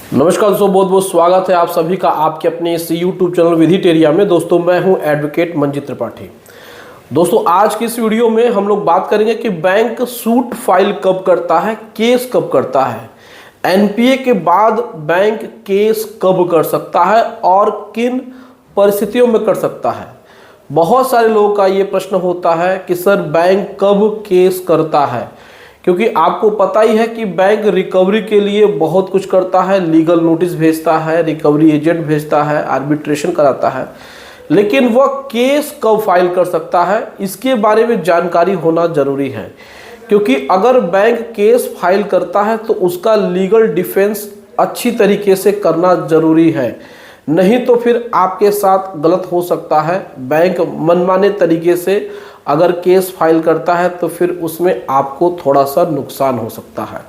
नमस्कार दोस्तों, बहुत बहुत स्वागत है आप सभी का आपके अपने इस यूट्यूब चैनल विधिटेरिया में। दोस्तों मैं हूं एडवोकेट मंजित त्रिपाठी। दोस्तों आज की इस वीडियो में हम लोग बात करेंगे कि बैंक सूट फाइल कब करता है, केस कब करता है, एनपीए के बाद बैंक केस कब कर सकता है और किन परिस्थितियों में कर सकता है। बहुत सारे लोगों का ये प्रश्न होता है कि सर बैंक कब केस करता है, क्योंकि आपको पता ही है कि बैंक रिकवरी के लिए बहुत कुछ करता है, लीगल नोटिस भेजता है, रिकवरी एजेंट भेजता है, आर्बिट्रेशन कराता है, लेकिन वह केस कब फाइल कर सकता है इसके बारे में जानकारी होना जरूरी है। क्योंकि अगर बैंक केस फाइल करता है तो उसका लीगल डिफेंस अच्छी तरीके से करना जरूरी है, नहीं तो फिर आपके साथ गलत हो सकता है। बैंक मनमाने तरीके से अगर केस फाइल करता है तो फिर उसमें आपको थोड़ा सा नुकसान हो सकता है।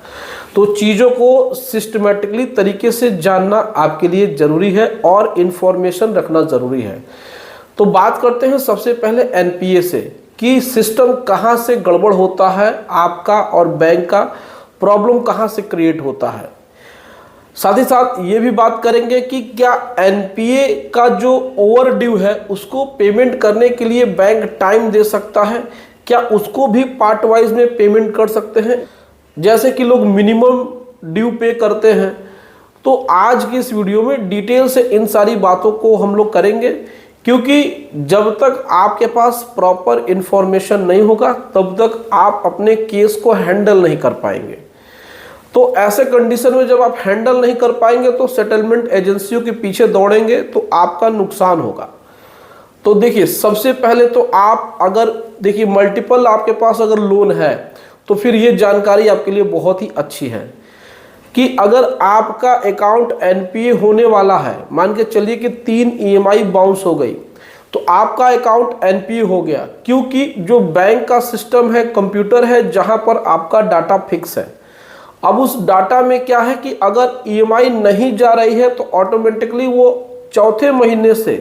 तो चीज़ों को सिस्टमेटिकली तरीके से जानना आपके लिए ज़रूरी है और इन्फॉर्मेशन रखना ज़रूरी है। तो बात करते हैं सबसे पहले एनपीए से कि सिस्टम कहाँ से गड़बड़ होता है, आपका और बैंक का प्रॉब्लम कहाँ से क्रिएट होता है। साथ ही साथ ये भी बात करेंगे कि क्या एनपीए का जो ओवर ड्यू है उसको पेमेंट करने के लिए बैंक टाइम दे सकता है, क्या उसको भी पार्ट वाइज में पेमेंट कर सकते हैं, जैसे कि लोग मिनिमम ड्यू पे करते हैं। तो आज की इस वीडियो में डिटेल से इन सारी बातों को हम लोग करेंगे, क्योंकि जब तक आपके पास प्रॉपर इंफॉर्मेशन नहीं होगा तब तक आप अपने केस को हैंडल नहीं कर पाएंगे। तो ऐसे कंडीशन में जब आप हैंडल नहीं कर पाएंगे तो सेटलमेंट एजेंसियों के पीछे दौड़ेंगे तो आपका नुकसान होगा। तो देखिए, सबसे पहले तो आप अगर देखिए मल्टीपल आपके पास अगर लोन है तो फिर ये जानकारी आपके लिए बहुत ही अच्छी है कि अगर आपका अकाउंट एनपीए होने वाला है, मान के चलिए कि 3 ईएमआई बाउंस हो गई तो आपका अकाउंट एनपीए हो गया, क्योंकि जो बैंक का सिस्टम है, कंप्यूटर है जहां पर आपका डाटा फिक्स है। अब उस डाटा में क्या है कि अगर ईएमआई नहीं जा रही है तो ऑटोमेटिकली वो चौथे महीने से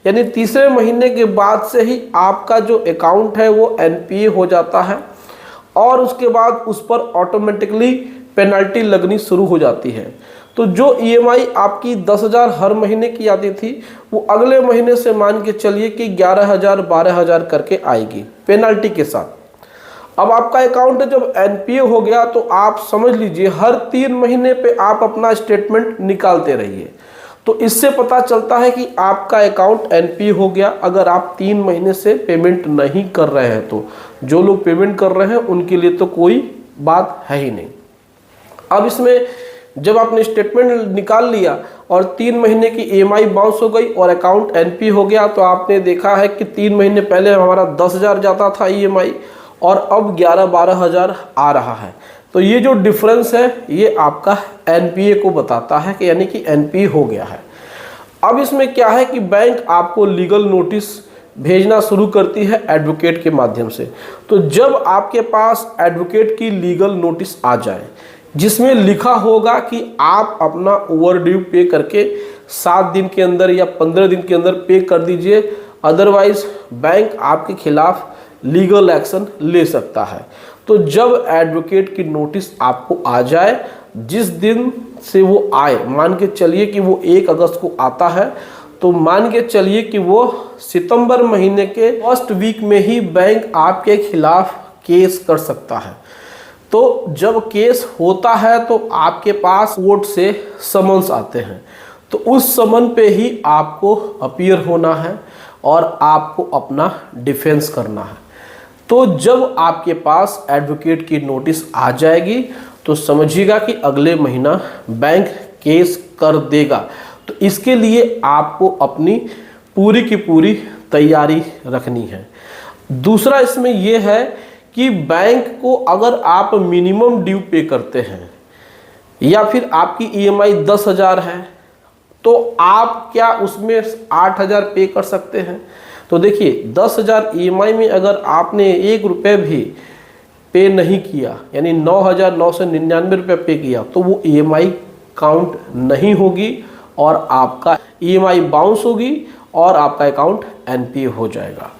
यानी तीसरे महीने के बाद से ही आपका जो अकाउंट है वो एनपीए हो जाता है और उसके बाद उस पर ऑटोमेटिकली पेनल्टी लगनी शुरू हो जाती है। तो जो ईएमआई आपकी 10,000 हर महीने की आती थी वो अगले महीने से मान के चलिए कि 11,000 12,000 करके आएगी पेनल्टी के साथ। अब आपका अकाउंट जब एनपीए हो गया तो आप समझ लीजिए हर 3 महीने पे आप अपना स्टेटमेंट निकालते रहिए, तो इससे पता चलता है कि आपका अकाउंट एनपीए हो गया। अगर आप 3 महीने से पेमेंट नहीं कर रहे हैं तो जो लोग पेमेंट कर रहे हैं उनके लिए तो कोई बात है ही नहीं। अब इसमें जब आपने स्टेटमेंट निकाल लिया और 3 महीने की ईएमआई बाउंस हो गई और अकाउंट एनपीए हो गया, तो आपने देखा है कि 3 महीने पहले हमारा 10,000 जाता था ईएमआई और अब 11-12,000 आ रहा है। तो ये जो डिफरेंस है ये आपका एनपीए को बताता है कि यानी कि एनपीए हो गया है। अब इसमें क्या है कि बैंक आपको लीगल नोटिस भेजना शुरू करती है एडवोकेट के माध्यम से। तो जब आपके पास एडवोकेट की लीगल नोटिस आ जाए जिसमें लिखा होगा कि आप अपना ओवर ड्यू पे करके 7 दिन के अंदर या 15 दिन के अंदर पे कर दीजिए, अदरवाइज बैंक आपके खिलाफ लीगल एक्शन ले सकता है। तो जब एडवोकेट की नोटिस आपको आ जाए, जिस दिन से वो आए, मान के चलिए कि वो 1 अगस्त को आता है, तो मान के चलिए कि वो सितंबर महीने के फर्स्ट वीक में ही बैंक आपके खिलाफ केस कर सकता है। तो जब केस होता है तो आपके पास कोर्ट से समन्स आते हैं, तो उस समन पे ही आपको अपीयर होना है और आपको अपना डिफेंस करना है। तो जब आपके पास एडवोकेट की नोटिस आ जाएगी तो समझिएगा कि अगले महीना बैंक केस कर देगा। तो इसके लिए आपको अपनी पूरी की पूरी तैयारी रखनी है। दूसरा इसमें यह है कि बैंक को अगर आप मिनिमम ड्यू पे करते हैं या फिर आपकी ईएमआई 10,000 है तो आप क्या उसमें 8,000 पे कर सकते हैं। तो देखिए 10,000 ईएमआई में अगर आपने 1 रुपये भी पे नहीं किया यानी 9,999 रुपये पे किया तो वो ईएमआई काउंट नहीं होगी और आपका ईएमआई बाउंस होगी और आपका अकाउंट एनपीए हो जाएगा।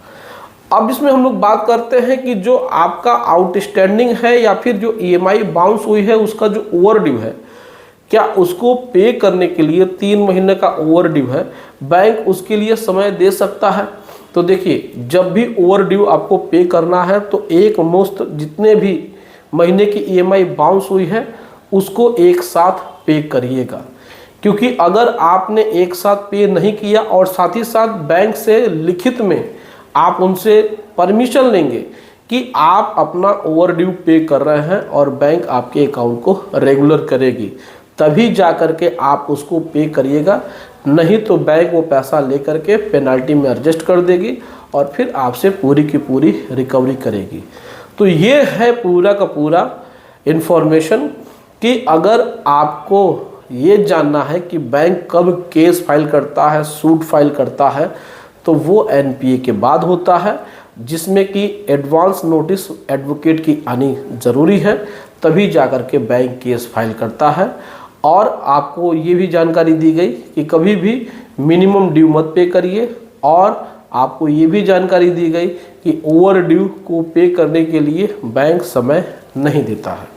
अब इसमें हम लोग बात करते हैं कि जो आपका आउटस्टैंडिंग है या फिर जो ईएमआई बाउंस हुई है उसका जो ओवर ड्यू है, क्या उसको पे करने के लिए 3 महीने का ओवर ड्यू है, बैंक उसके लिए समय दे सकता है? तो देखिए, जब भी ओवर ड्यू आपको पे करना है तो एक मुश्त जितने भी महीने की ईएमआई बाउंस हुई है उसको एक साथ पे करिएगा। क्योंकि अगर आपने एक साथ पे नहीं किया और साथ ही साथ बैंक से लिखित में आप उनसे परमिशन लेंगे कि आप अपना ओवर ड्यू पे कर रहे हैं और बैंक आपके अकाउंट को रेगुलर करेगी, तभी जा कर के आप उसको पे करिएगा। नहीं तो बैंक वो पैसा लेकर के पेनल्टी में एडजस्ट कर देगी और फिर आपसे पूरी की पूरी रिकवरी करेगी। तो ये है पूरा का पूरा इन्फॉर्मेशन कि अगर आपको ये जानना है कि बैंक कब केस फाइल करता है, सूट फाइल करता है, तो वो एनपीए के बाद होता है, जिसमें कि एडवांस नोटिस एडवोकेट की आनी ज़रूरी है, तभी जाकर के बैंक केस फाइल करता है। और आपको ये भी जानकारी दी गई कि कभी भी मिनिमम ड्यू मत पे करिए, और आपको ये भी जानकारी दी गई कि ओवर ड्यू को पे करने के लिए बैंक समय नहीं देता है।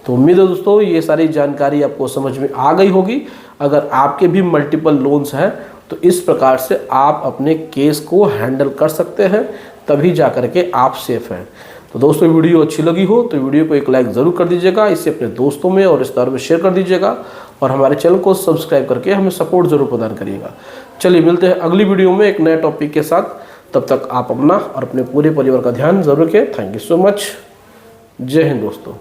तो उम्मीद है दोस्तों ये सारी जानकारी आपको समझ में आ गई होगी। अगर आपके भी मल्टीपल लोन्स हैं तो इस प्रकार से आप अपने केस को हैंडल कर सकते हैं, तभी जा कर के आप सेफ हैं। तो दोस्तों वीडियो अच्छी लगी हो तो वीडियो को एक लाइक ज़रूर कर दीजिएगा, इसे अपने दोस्तों में और रिश्तेदारों में शेयर कर दीजिएगा और हमारे चैनल को सब्सक्राइब करके हमें सपोर्ट ज़रूर प्रदान करिएगा। चलिए मिलते हैं अगली वीडियो में एक नए टॉपिक के साथ। तब तक आप अपना और अपने पूरे परिवार का ध्यान जरूर रखें। Thank you so much. जय हिंद दोस्तों।